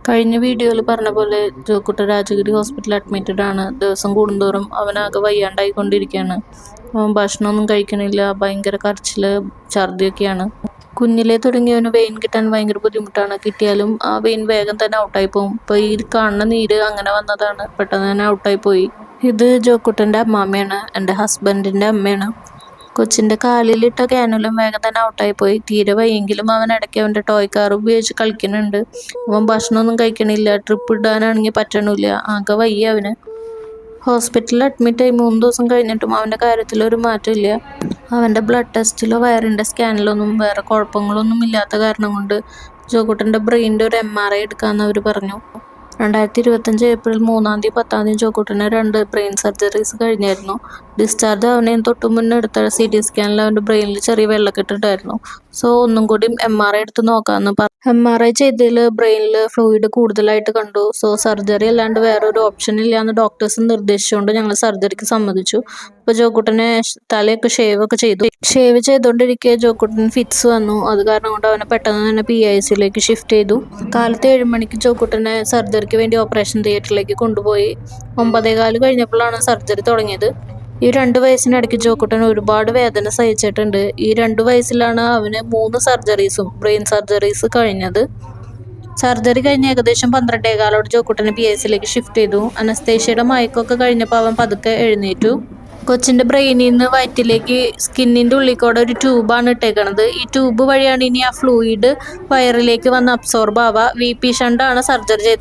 കഴിഞ്ഞ വീഡിയോയിൽ പറഞ്ഞ പോലെ ജോക്കുട്ടൻ രാജഗിരി ഹോസ്പിറ്റലിൽ അഡ്മിറ്റഡ് ആണ്. ദിവസം കൂടുന്തോറും അവനാകെ വയ്യാണ്ടായിക്കൊണ്ടിരിക്കുകയാണ്. അവൻ ഭക്ഷണമൊന്നും കഴിക്കണില്ല, ഭയങ്കര കരച്ചില്, ഛർദിയൊക്കെയാണ്. കുഞ്ഞിലേ തുടങ്ങിയവന് വെയിൻ കിട്ടാൻ ഭയങ്കര ബുദ്ധിമുട്ടാണ്. കിട്ടിയാലും ആ വെയിൻ വേഗം തന്നെ ഔട്ടായി പോകും. ഇപ്പോൾ ഈ കാണുന്ന നീര് അങ്ങനെ വന്നതാണ്, പെട്ടെന്ന് തന്നെ ഔട്ടായി പോയി. ഇത് ജോക്കുട്ടൻ്റെ അമ്മാമ്മയാണ്, എൻ്റെ ഹസ്ബൻഡിൻ്റെ അമ്മയാണ്. കൊച്ചിൻ്റെ കാലിലിട്ട ക്യാനുലും വേഗം തന്നെ ഔട്ടായി പോയി. തീരെ വയ്യെങ്കിലും അവൻ ഇടയ്ക്ക് അവൻ്റെ ടോയ് കാർ ഉപയോഗിച്ച് കളിക്കുന്നുണ്ട്. അവൻ ഭക്ഷണമൊന്നും കഴിക്കണില്ല, ട്രിപ്പ് ഇടാനാണെങ്കിൽ പറ്റണില്ല, ആകെ വയ്യ അവന്. ഹോസ്പിറ്റലിൽ അഡ്മിറ്റായി 3 ദിവസം കഴിഞ്ഞിട്ടും അവൻ്റെ കാര്യത്തിലൊരു മാറ്റമില്ല. അവൻ്റെ ബ്ലഡ് ടെസ്റ്റിലോ വയറിൻ്റെ സ്കാനിലൊന്നും വേറെ കുഴപ്പങ്ങളൊന്നും ഇല്ലാത്ത കാരണം കൊണ്ട് ജോക്കുട്ടൻ്റെ ബ്രെയിനിൻ്റെ ഒരു MRI എടുക്കാമെന്ന് അവർ പറഞ്ഞു. 2025 ഏപ്രിൽ 3-10 ജോക്കുട്ടന് 2 ബ്രെയിൻ സർജറീസ് കഴിഞ്ഞായിരുന്നു. ഡിസ്ചാർജ് ആവുന്നതിന് തൊട്ട് മുന്നേ എടുത്ത CT സ്കാനിൽ അവൻ്റെ ബ്രെയിനിൽ ചെറിയ വെള്ളക്കെട്ടുണ്ടായിരുന്നു. സോ ഒന്നും കൂടി MRI എടുത്ത് നോക്കാമെന്ന് പറഞ്ഞു. MRI ചെയ്തതിൽ ബ്രെയിനിൽ ഫ്ലൂയിഡ് കൂടുതലായിട്ട് കണ്ടു. സോ സർജറി അല്ലാണ്ട് വേറൊരു ഓപ്ഷൻ ഇല്ലയെന്ന് ഡോക്ടേഴ്സ് നിർദ്ദേശിച്ചുകൊണ്ട് ഞങ്ങൾ സർജറിക്ക് സമ്മതിച്ചു. അപ്പോൾ ജോക്കുട്ടനെ തലയൊക്കെ ഷേവ് ചെയ്തുകൊണ്ടിരിക്കെ ജോക്കുട്ടന് ഫിറ്റ്സ് വന്നു. അത് കാരണം കൊണ്ട് അവനെ പെട്ടെന്ന് തന്നെ PICയിലേക്ക് ഷിഫ്റ്റ് ചെയ്തു. കാലത്ത് 7 മണിക്ക് ജോക്കുട്ടനെ സർജറിക്ക് വേണ്ടി ഓപ്പറേഷൻ തിയേറ്ററിലേക്ക് കൊണ്ടുപോയി. 9:15 കഴിഞ്ഞപ്പോഴാണ് സർജറി തുടങ്ങിയത്. ഈ 2 വയസ്സിനിടയ്ക്ക് ജോക്കുട്ടൻ ഒരുപാട് വേദന സഹിച്ചിട്ടുണ്ട്. ഈ 2 വയസ്സിലാണ് അവന് 3 ബ്രെയിൻ സർജറീസ് കഴിഞ്ഞത്. സർജറി കഴിഞ്ഞ് ഏകദേശം 12:15 ജോക്കുട്ടനെ PICയിലേക്ക് ഷിഫ്റ്റ് ചെയ്തു. അനസ്തേഷ്യയുടെ മയക്കമൊക്കെ കഴിഞ്ഞപ്പോൾ അവൻ പതുക്കെ എഴുന്നേറ്റു. കൊച്ചിൻ്റെ ബ്രെയിനിൽ നിന്ന് വയറ്റിലേക്ക് സ്കിന്നിൻ്റെ ഉള്ളിൽ കൂടെ ഒരു ട്യൂബാണ് ഇട്ടേക്കണത്. ഈ ട്യൂബ് വഴിയാണ് ഇനി ആ ഫ്ലൂയിഡ് വയറിലേക്ക് വന്ന് അബ്സോർബ് ആവുക. VP ഷണ്ടാണ് സർജറി ചെയ്തത്.